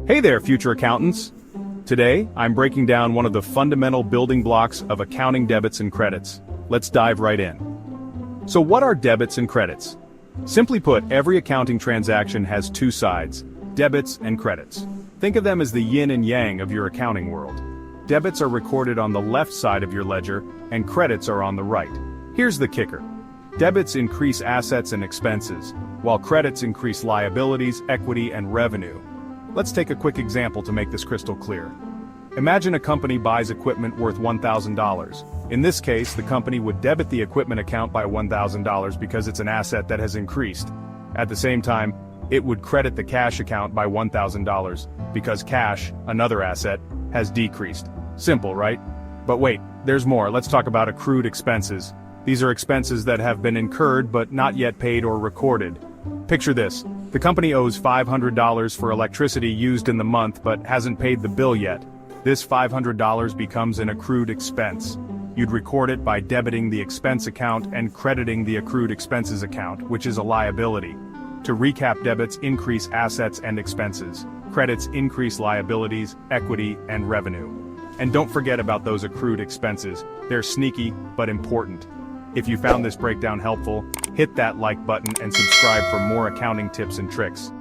Hey there, future accountants! Today, I'm breaking down one of the fundamental building blocks of accounting debits and credits. Let's dive right in. So what are debits and credits? Simply put, every accounting transaction has two sides, debits and credits. Think of them as the yin and yang of your accounting world. Debits are recorded on the left side of your ledger, and credits are on the right. Here's the kicker. Debits increase assets and expenses, while credits increase liabilities, equity, and revenue. Let's take a quick example to make this crystal clear. Imagine a company buys equipment worth $1,000. In this case, the company would debit the equipment account by $1,000 because it's an asset that has increased. At the same time, it would credit the cash account by $1,000 because cash, another asset, has decreased. Simple, right? But wait, there's more. Let's talk about accrued expenses. These are expenses that have been incurred but not yet paid or recorded. Picture this. The company owes $500 for electricity used in the month but hasn't paid the bill yet. This $500 becomes an accrued expense. You'd record it by debiting the expense account and crediting the accrued expenses account, which is a liability. To recap, debits increase assets and expenses. Credits increase liabilities, equity, and revenue. And don't forget about those accrued expenses. They're sneaky, but important. If you found this breakdown helpful, hit that like button and subscribe for more accounting tips and tricks.